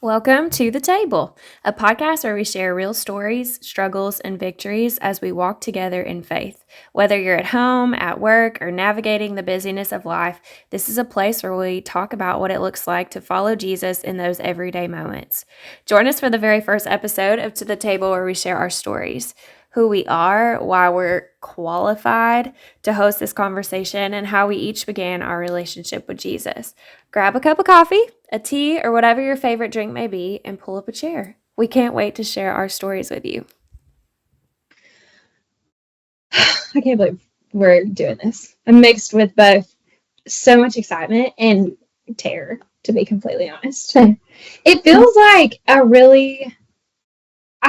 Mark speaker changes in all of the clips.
Speaker 1: Welcome to The Table, a podcast where we share real stories, struggles, and victories as we walk together in faith. Whether you're at home, at work, or navigating the busyness of life, this is a place where we talk about what it looks like to follow Jesus in those everyday moments. Join us for the very first episode of To the Table, where we share our stories, who we are, why we're qualified to host this conversation, and how we each began our relationship with Jesus. Grab a cup of coffee, a tea, or whatever your favorite drink may be, and pull up a chair. We can't wait to share our stories with you.
Speaker 2: I can't believe we're doing this. I'm mixed with both so much excitement and terror, to be completely honest. It feels like I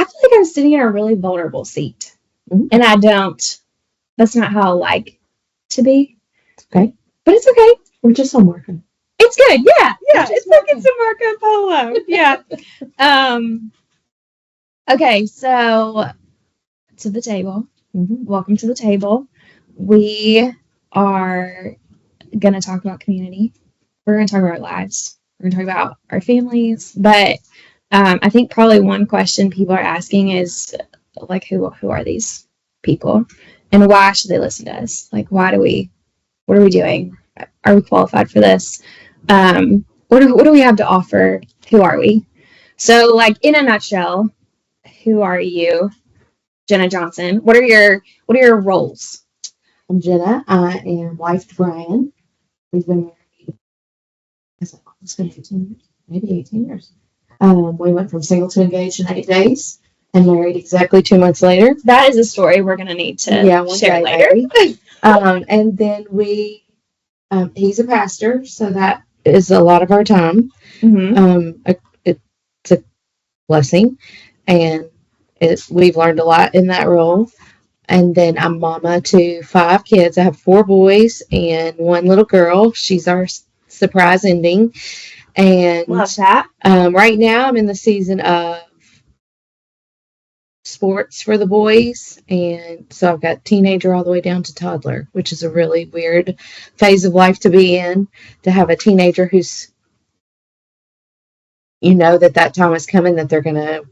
Speaker 2: feel like I'm sitting in a really vulnerable seat.
Speaker 3: Mhm.
Speaker 2: And that's not how I like to be.
Speaker 3: Okay.
Speaker 2: But it's okay.
Speaker 3: We're just on Marco.
Speaker 2: It's good. Yeah.
Speaker 3: just
Speaker 2: It's like it's a Marco Polo. Yeah. Okay, so to the table.
Speaker 3: Mm-hmm.
Speaker 2: Welcome to the table. We are going to talk about community. We're going to talk about our lives. We're going to talk about our families. But I think probably one question people are asking is, like, who are these people? And why should they listen to us? Like, what are we doing? Are we qualified for this? What do we have to offer? Who are we? So, like, in a nutshell, who are you, Jenna Johnson? What are your roles?
Speaker 3: I'm Jenna. I am wife to Brian. We've been married, it's been 15 years, maybe 18 years. We went from single to engaged in 8 days and married exactly 2 months later.
Speaker 2: That is a story we're going to need to share later.
Speaker 3: And then he's a pastor, so that is a lot of our time.
Speaker 2: Mm-hmm.
Speaker 3: It's a blessing, and we've learned a lot in that role. And then I'm mama to 5 kids. I have 4 boys and 1 little girl. She's our surprise ending. And
Speaker 2: Love that.
Speaker 3: Right now I'm in the season of sports for the boys. And so I've got teenager all the way down to toddler, which is a really weird phase of life to be in, to have a teenager who's, that time is coming, that they're going to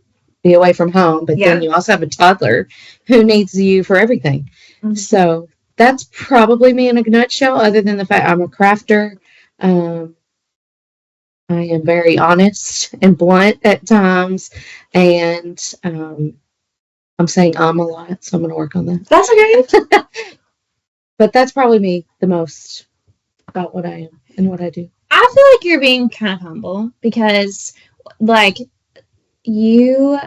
Speaker 3: be away from home, but then you also have a toddler who needs you for everything. Mm-hmm. So that's probably me in a nutshell, other than the fact I'm a crafter. I am very honest and blunt at times, and I'm saying a lot, so I'm going to work on that.
Speaker 2: That's okay.
Speaker 3: But that's probably me the most about what I am and what I do.
Speaker 2: I feel like you're being kind of humble because, like, you,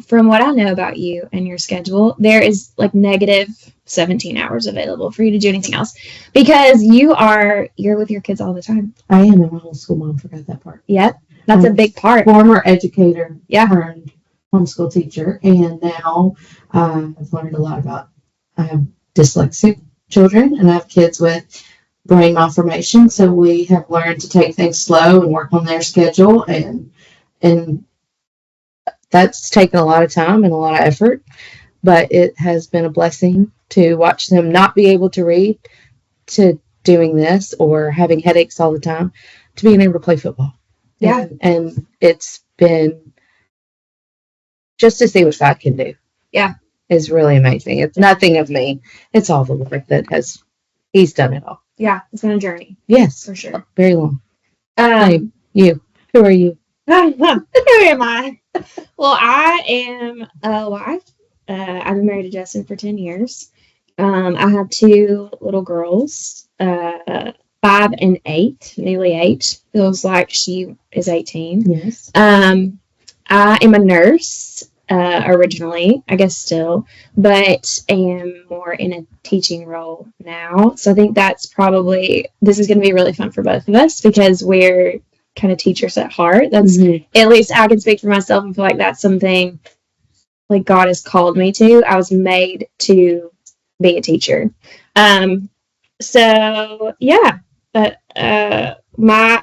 Speaker 2: from what I know about you and your schedule, there is like negative 17 hours available for you to do anything else because you're with your kids all the time.
Speaker 3: I am a homeschool mom. Forgot that part.
Speaker 2: Yep, that's a big part.
Speaker 3: Former educator, turned homeschool teacher, and now I've learned a lot about. I have dyslexic children, and I have kids with brain malformation, so we have learned to take things slow and work on their schedule, and that's taken a lot of time and a lot of effort, but it has been a blessing to watch them not be able to read, to doing this or having headaches all the time, to being able to play football.
Speaker 2: Yeah.
Speaker 3: And it's been just to see what God can do.
Speaker 2: Yeah.
Speaker 3: Is really amazing. It's nothing of me. It's all the Lord He's done it all.
Speaker 2: Yeah. It's been a journey.
Speaker 3: Yes.
Speaker 2: For sure.
Speaker 3: Very long. You. Who are you?
Speaker 2: Who am I? Well, I am a wife. I've been married to Justin for 10 years. I have 2 little girls, 5 and 8, nearly 8. Feels like she is 18.
Speaker 3: Yes.
Speaker 2: I am a nurse originally, I guess still, but am more in a teaching role now. So I think this is going to be really fun for both of us because we're kind of teachers at heart. That's at least I can speak for myself and feel like that's something like God has called me to. I was made to be a teacher. So yeah, but I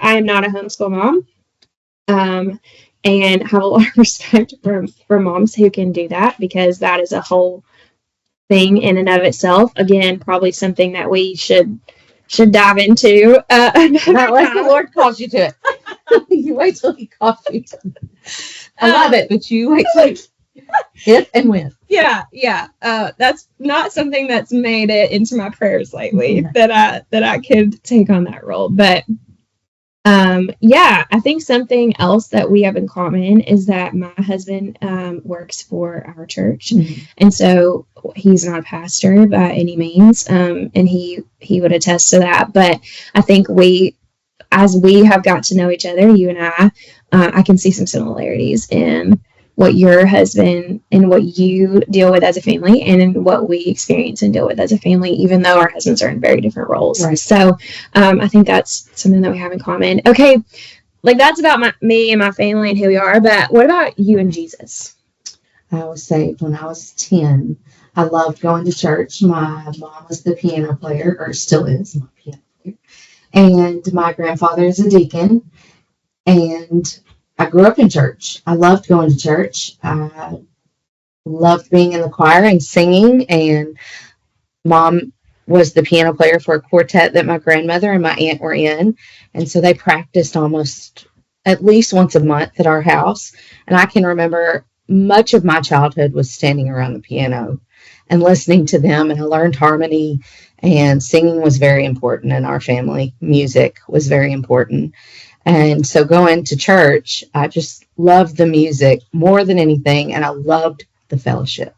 Speaker 2: am not a homeschool mom. And have a lot of respect for moms who can do that because that is a whole thing in and of itself. Again, probably something that we should dive into.
Speaker 3: Unless the Lord calls you to it. You wait till he calls you. I love it, but you wait till if and when.
Speaker 2: Yeah. That's not something that's made it into my prayers lately,
Speaker 3: No.
Speaker 2: that I could take on that role. But I think something else that we have in common is that my husband works for our church, and so he's not a pastor by any means, and he would attest to that. But I think as we have got to know each other, you and I can see some similarities in what your husband and what you deal with as a family, and in what we experience and deal with as a family, even though our husbands are in very different roles.
Speaker 3: Right.
Speaker 2: So I think that's something that we have in common. Okay, like that's about me and my family and who we are, but what about you and Jesus?
Speaker 3: I was saved when I was 10. I loved going to church. My mom was the piano player, or still is my piano player. And my grandfather is a deacon. And I grew up in church. I loved going to church. I loved being in the choir and singing. And Mom was the piano player for a quartet that my grandmother and my aunt were in. And so they practiced almost at least once a month at our house. And I can remember much of my childhood was standing around the piano and listening to them. And I learned harmony, and singing was very important in our family. Music was very important. And so going to church, I just loved the music more than anything. And I loved the fellowship.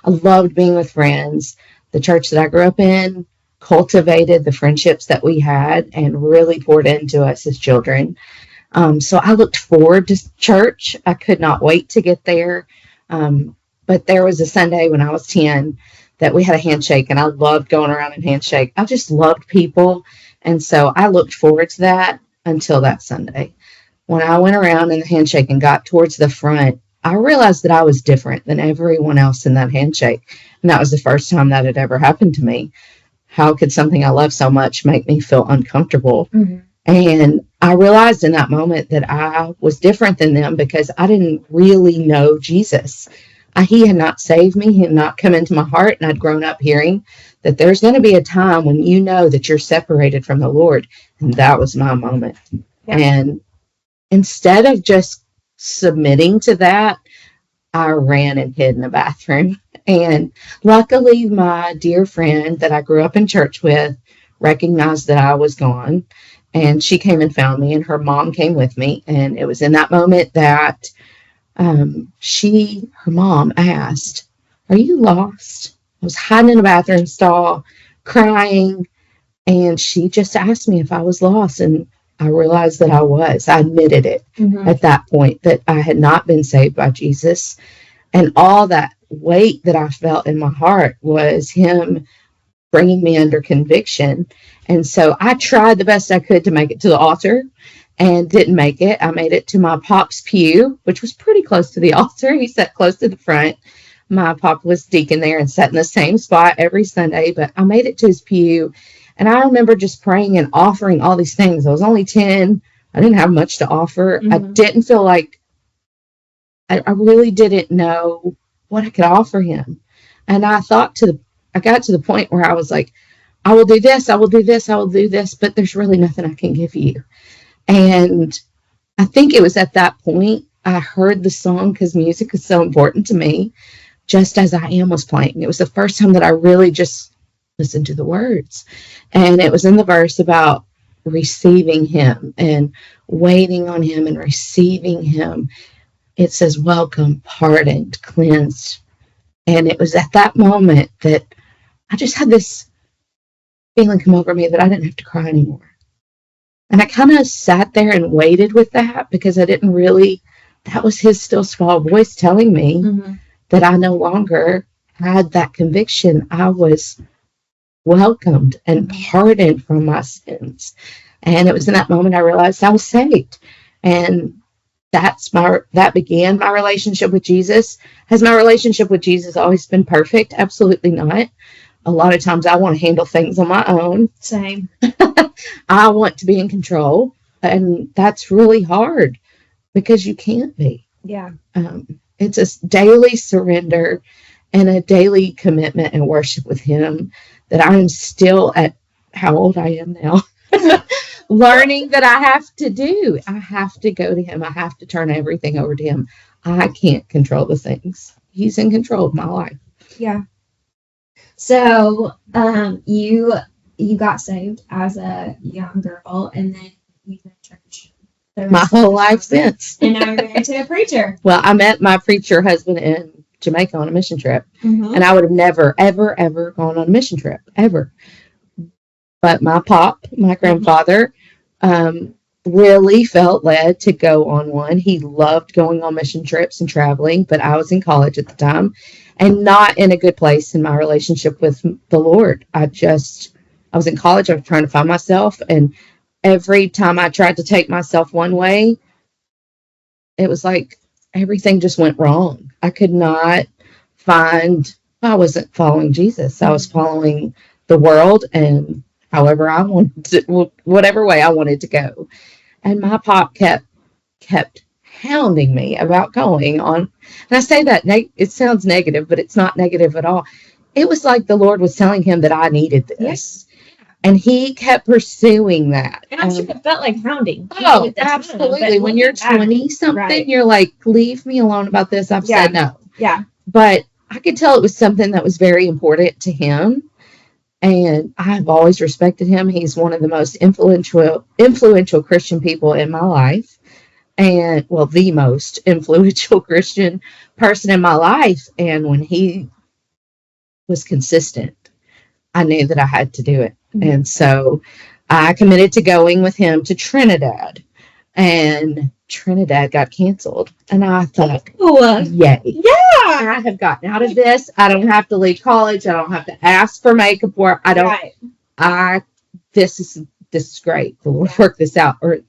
Speaker 3: I loved being with friends. The church that I grew up in cultivated the friendships that we had and really poured into us as children. So I looked forward to church. I could not wait to get there. But there was a Sunday when I was 10 that we had a handshake, and I loved going around and handshake. I just loved people. And so I looked forward to that until that Sunday. When I went around in the handshake and got towards the front, I realized that I was different than everyone else in that handshake. And that was the first time that had ever happened to me. How could something I love so much make me feel uncomfortable? Mm-hmm. And I realized in that moment that I was different than them because I didn't really know Jesus. He had not saved me. He had not come into my heart. And I'd grown up hearing that there's going to be a time when you know that you're separated from the Lord. And that was my moment. Yeah. And instead of just submitting to that, I ran and hid in the bathroom. And luckily, my dear friend that I grew up in church with recognized that I was gone. And she came and found me, and her mom came with me. And it was in that moment that her mom asked, "Are you lost?" I was hiding in a bathroom stall, crying. And she just asked me if I was lost. And I realized that I was. I admitted it at that point, that I had not been saved by Jesus. And all that weight that I felt in my heart was him bringing me under conviction. And so I tried the best I could to make it to the altar and didn't make it. I made it to my pop's pew, which was pretty close to the altar. He sat close to the front. My pop was deacon there and sat in the same spot every Sunday, but I made it to his pew. And I remember just praying and offering all these things. I was only 10. I didn't have much to offer. I didn't feel like, I really didn't know what I could offer him. And I got to the point where I was like, I will do this, I will do this, I will do this, but there's really nothing I can give you. And I think it was at that point I heard the song, because music is so important to me, Just As I Am was playing. It was the first time that I really just listened to the words. And it was in the verse about receiving him and waiting on him and receiving him. It says, welcome, pardoned, cleansed. And it was at that moment that I just had this feeling come over me that I didn't have to cry anymore. And I kind of sat there and waited with that, because I didn't really, that was his still small voice telling me that I no longer had that conviction. I was welcomed and pardoned from my sins. And it was in that moment I realized I was saved. And that began my relationship with Jesus. Has my relationship with Jesus always been perfect? Absolutely not. A lot of times I want to handle things on my own.
Speaker 2: Same.
Speaker 3: I want to be in control. And that's really hard, because you can't be.
Speaker 2: Yeah.
Speaker 3: It's a daily surrender and a daily commitment and worship with him that I am still at how old I am now. learning that I have to do. I have to go to him. I have to turn everything over to him. I can't control the things. He's in control of my life.
Speaker 2: Yeah. So, you got saved as a young girl, and then you've been in church
Speaker 3: My whole life since.
Speaker 2: And now you're married to a preacher.
Speaker 3: Well, I met my preacher husband in Jamaica on a mission trip, and I would have never, ever, ever gone on a mission trip, ever. But my grandfather, really felt led to go on one. He loved going on mission trips and traveling, but I was in college at the time and not in a good place in my relationship with the Lord. I was in college. I was trying to find myself, and every time I tried to take myself one way, it was like everything just went wrong. I could not I wasn't following Jesus. I was following the world and however I wanted to, whatever way I wanted to go. And my pop kept hounding me about going on. And I say that it sounds negative, but it's not negative at all. It was like the Lord was telling him that I needed this.
Speaker 2: Yes.
Speaker 3: And he kept pursuing that.
Speaker 2: And I'm sure it felt like hounding.
Speaker 3: Oh, absolutely. When you're 20-something, right, you're like, leave me alone about this. I've said no.
Speaker 2: Yeah.
Speaker 3: But I could tell it was something that was very important to him. And I've always respected him. He's one of the most influential Christian people in my life. And, well, the most influential Christian person in my life. And when he was consistent, I knew that I had to do it. Mm-hmm. And so I committed to going with him to Trinidad. And Trinidad got canceled. And I thought, yay. Yeah. I have gotten out of this. I don't have to leave college. I don't have to ask for makeup work. This is great. We'll work this out. Or,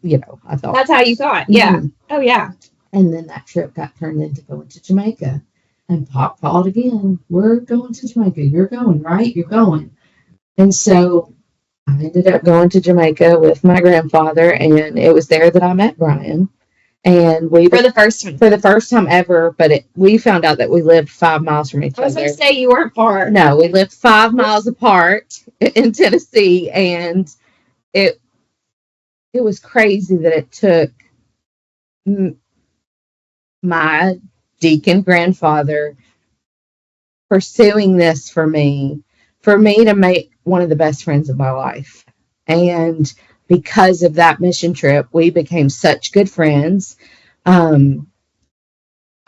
Speaker 3: I thought.
Speaker 2: That's how you thought. Yeah. Mm-hmm. Oh, yeah.
Speaker 3: And then that trip got turned into going to Jamaica. And Pop called again. We're going to Jamaica. You're going, right? You're going. And so I ended up going to Jamaica with my grandfather, and it was there that I met Brian. And
Speaker 2: for the first time
Speaker 3: ever, but we found out that we lived 5 miles from each other.
Speaker 2: I was going to say you weren't far.
Speaker 3: No, we lived 5 miles apart in Tennessee, and it was crazy that it took my deacon grandfather pursuing this for me to make one of the best friends of my life. And because of that mission trip, we became such good friends. I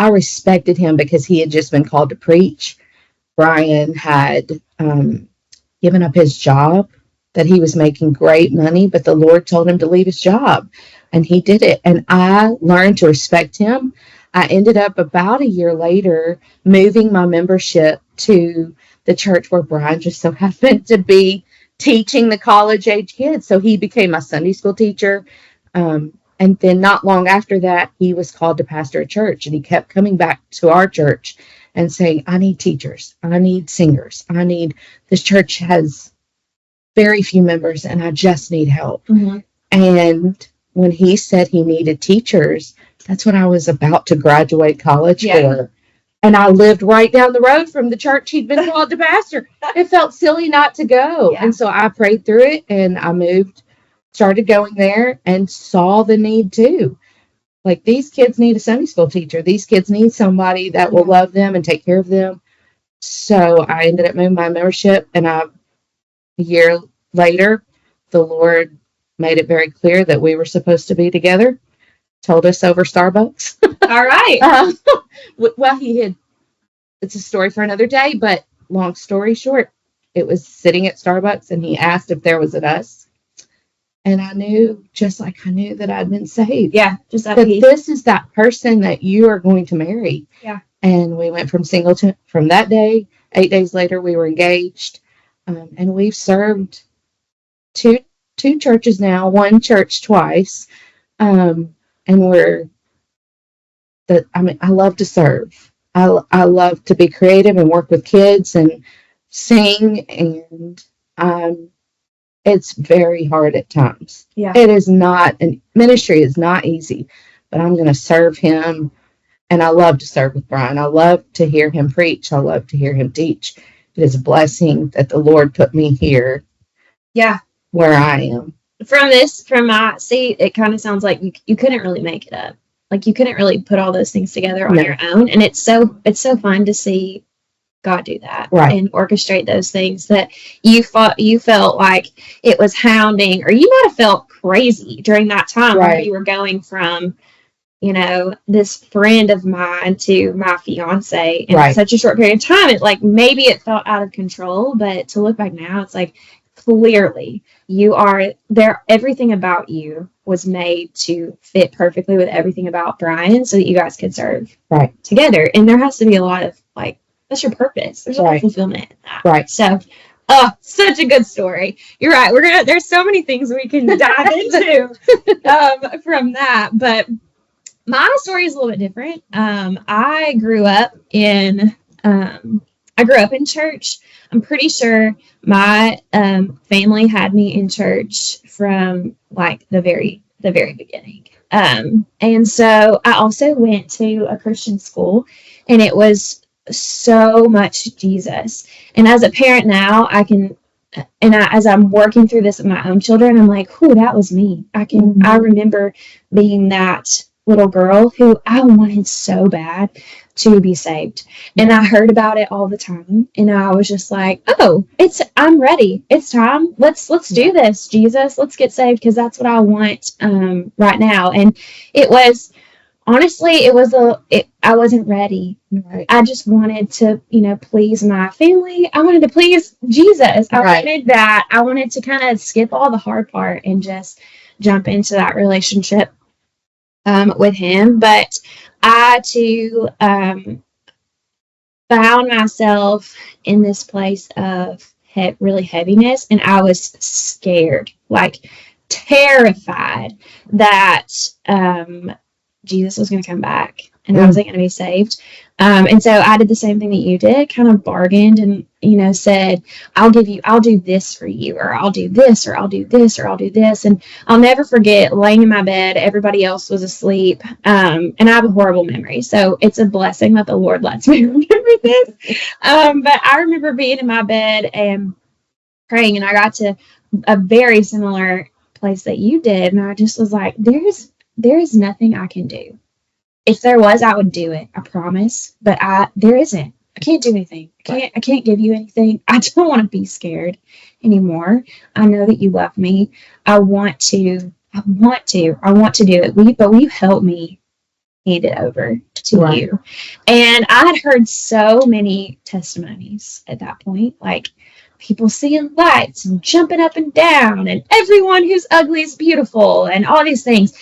Speaker 3: respected him because he had just been called to preach. Brian had given up his job, that he was making great money, but the Lord told him to leave his job, and he did it. And I learned to respect him. I ended up about a year later moving my membership to the church where Brian just so happened to be teaching the college-age kids. So he became my Sunday school teacher. And then not long after that, he was called to pastor a church. And he kept coming back to our church and saying, I need teachers. I need singers. This church has very few members, and I just need help. Mm-hmm. And when he said he needed teachers, that's when I was about to graduate college for. And I lived right down the road from the church he'd been called to pastor. It felt silly not to go. Yeah. And so I prayed through it, and I started going there, and saw the need too. Like, these kids need a Sunday school teacher. These kids need somebody that will love them and take care of them. So I ended up moving my membership, and a year later, the Lord made it very clear that we were supposed to be together. Told us over Starbucks.
Speaker 2: All right.
Speaker 3: Well, it's a story for another day, but long story short, it was sitting at Starbucks, and he asked if there was an us. And I knew, just like I knew that I'd been saved.
Speaker 2: Yeah. Just that
Speaker 3: this is that person that you are going to marry.
Speaker 2: Yeah.
Speaker 3: And we went from single to, from that day, 8 days later, we were engaged. And we've served two churches now, one church twice. And I love to serve. I love to be creative and work with kids and sing. And it's very hard at times.
Speaker 2: Yeah.
Speaker 3: It is not, and ministry is not easy, but I'm going to serve him. And I love to serve with Brian. I love to hear him preach. I love to hear him teach. It is a blessing that the Lord put me here.
Speaker 2: Yeah.
Speaker 3: Where I am.
Speaker 2: from my seat, it kind of sounds like you couldn't really make it up. Like you couldn't really put all those things together on
Speaker 3: No.
Speaker 2: your own. And it's so fun to see God do that
Speaker 3: Right.
Speaker 2: and orchestrate those things that you felt like it was hounding, or you might have felt crazy during that time where
Speaker 3: Right.
Speaker 2: you were going from, this friend of mine to my fiance in
Speaker 3: Right.
Speaker 2: such a short period of time. It like maybe it felt out of control, but to look back now, it's like clearly you are there. Everything about you was made to fit perfectly with everything about Brian so that you guys could serve
Speaker 3: Right.
Speaker 2: together. And there has to be a lot of like, that's your purpose. There's a lot of
Speaker 3: Right.
Speaker 2: fulfillment in that.
Speaker 3: Right.
Speaker 2: So, such a good story. You're right. There's so many things we can dive into from that. But my story is a little bit different. I grew up in church. I'm pretty sure my family had me in church from like the very beginning. And so I also went to a Christian school, and it was so much Jesus. And as a parent now, as I'm working through this with my own children, I'm like, "Whoo, that was me." I remember being that little girl who I wanted so bad to be saved. And I heard about it all the time. And I was just like, "Oh, I'm ready. It's time. Let's do this, Jesus. Let's get saved, because that's what I want right now." And it was honestly, I wasn't ready.
Speaker 3: Right.
Speaker 2: I just wanted to, please my family. I wanted to please Jesus. I wanted to kind of skip all the hard part and just jump into that relationship with him. But I too found myself in this place of really heaviness, and I was scared, like terrified that Jesus was going to come back and I wasn't going to be saved. And so I did the same thing that you did, kind of bargained and, said, I'll do this for you, or I'll do this, or I'll do this, or I'll do this. And I'll never forget laying in my bed. Everybody else was asleep. And I have a horrible memory. So it's a blessing that the Lord lets me remember this. But I remember being in my bed and praying, and I got to a very similar place that you did. And I just was like, there is nothing I can do. If there was, I would do it. I promise. But there isn't. I can't do anything. I can't give you anything. I don't want to be scared anymore. I know that you love me. I want to do it. Will you help me hand it over to you? And I had heard so many testimonies at that point, like people seeing lights and jumping up and down, and everyone who's ugly is beautiful, and all these things.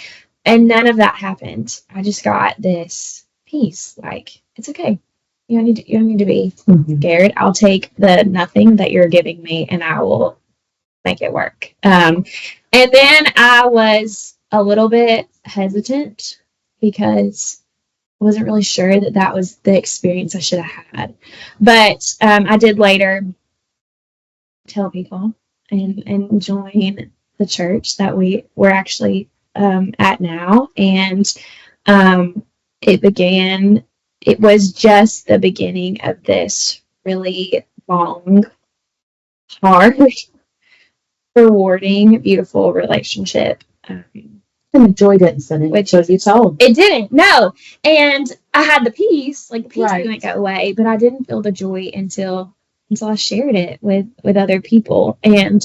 Speaker 2: And none of that happened. I just got this peace. Like, it's okay. You don't need to be scared. I'll take the nothing that you're giving me, and I will make it work. And then I was a little bit hesitant because I wasn't really sure that was the experience I should have had. But I did later tell people and join the church that we were actually at now. And it was just the beginning of this really long, hard, rewarding, beautiful relationship.
Speaker 3: And the joy didn't set in, which you told.
Speaker 2: It didn't, no. And I had the peace, like the peace didn't go away, but I didn't feel the joy until I shared it with other people. And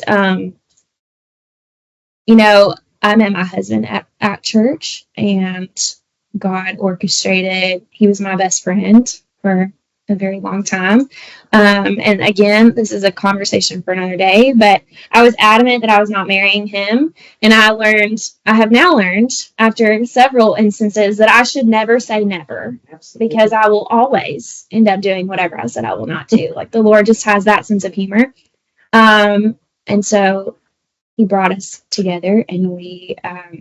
Speaker 2: I met my husband at church, and God orchestrated. He was my best friend for a very long time. And again, this is a conversation for another day, but I was adamant that I was not marrying him. And I have now learned after several instances that I should never say never. Absolutely. Because I will always end up doing whatever I said I will not do. Like the Lord just has that sense of humor. And so he brought us together, and we have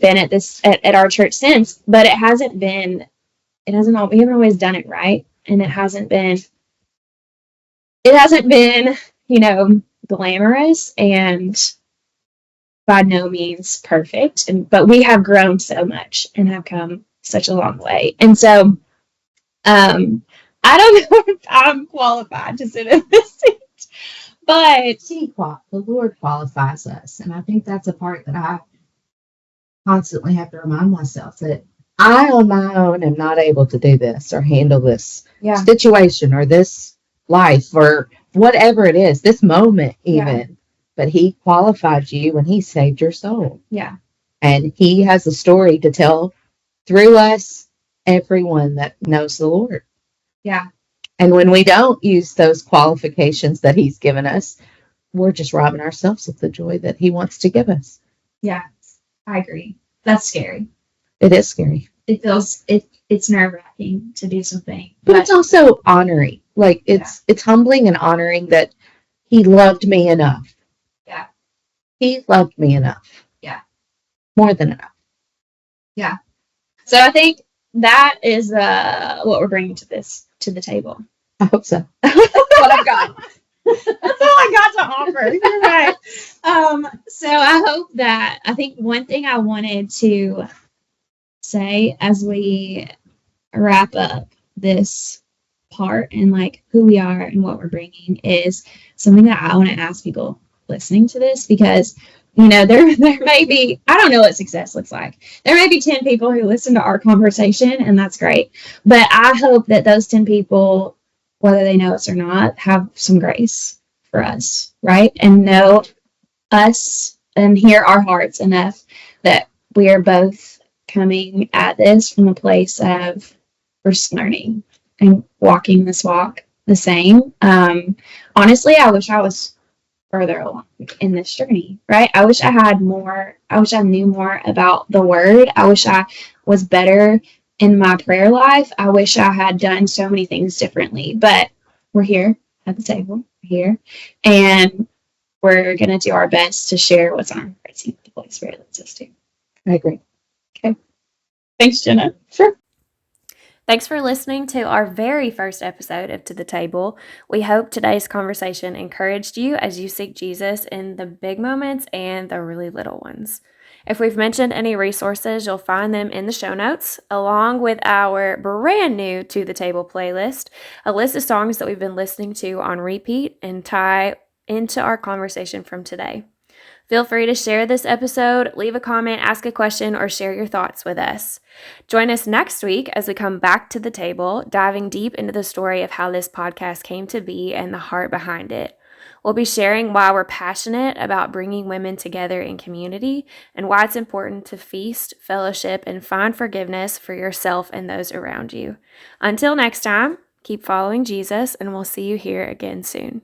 Speaker 2: been at our church since, but we haven't always done it right. And it hasn't been, glamorous and by no means perfect. But we have grown so much and have come such a long way. And so, I don't know if I'm qualified to sit in this seat, But
Speaker 3: The Lord qualifies us. And I think that's a part that I constantly have to remind myself that I on my own am not able to do this or handle this
Speaker 2: yeah,
Speaker 3: situation or this life or whatever it is, this moment even.
Speaker 2: Yeah.
Speaker 3: But He qualified you when He saved your soul.
Speaker 2: yeah,
Speaker 3: And He has a story to tell through us, everyone that knows the Lord.
Speaker 2: yeah,
Speaker 3: And when we don't use those qualifications that He's given us, we're just robbing ourselves of the joy that He wants to give us.
Speaker 2: yeah. I agree. That's scary.
Speaker 3: It is scary.
Speaker 2: It feels it's nerve wracking to do something,
Speaker 3: But it's also honoring. Like it's humbling and honoring that He loved me enough.
Speaker 2: Yeah.
Speaker 3: He loved me enough.
Speaker 2: Yeah.
Speaker 3: More than enough.
Speaker 2: Yeah. So I think that is what we're bringing to the table.
Speaker 3: I hope so.
Speaker 2: That's what I've got. That's all I got to offer. You're right. So I think one thing I wanted to say as we wrap up this part and like who we are and what we're bringing is something that I want to ask people listening to this, because there may be, I don't know what success looks like. There may be 10 people who listen to our conversation, and that's great. But I hope that those 10 people, whether they know us or not, have some grace for us, right? And know us and hear our hearts enough that we are both coming at this from a place of we're just learning and walking this walk the same. Honestly, I wish I was further along in this journey, right? I wish I had more. I wish I knew more about the word. I wish I was better in my prayer life. I wish I had done so many things differently, but we're here at the table, we're here, and we're going to do our best to share what's on our hearts and what the Holy Spirit leads us to.
Speaker 3: I agree.
Speaker 2: Okay. Thanks, Jenna.
Speaker 3: Sure.
Speaker 1: Thanks for listening to our very first episode of To the Table. We hope today's conversation encouraged you as you seek Jesus in the big moments and the really little ones. If we've mentioned any resources, you'll find them in the show notes, along with our brand new To the Table playlist, a list of songs that we've been listening to on repeat and tie into our conversation from today. Feel free to share this episode, leave a comment, ask a question, or share your thoughts with us. Join us next week as we come back to the table, diving deep into the story of how this podcast came to be and the heart behind it. We'll be sharing why we're passionate about bringing women together in community and why it's important to feast, fellowship, and find forgiveness for yourself and those around you. Until next time, keep following Jesus, and we'll see you here again soon.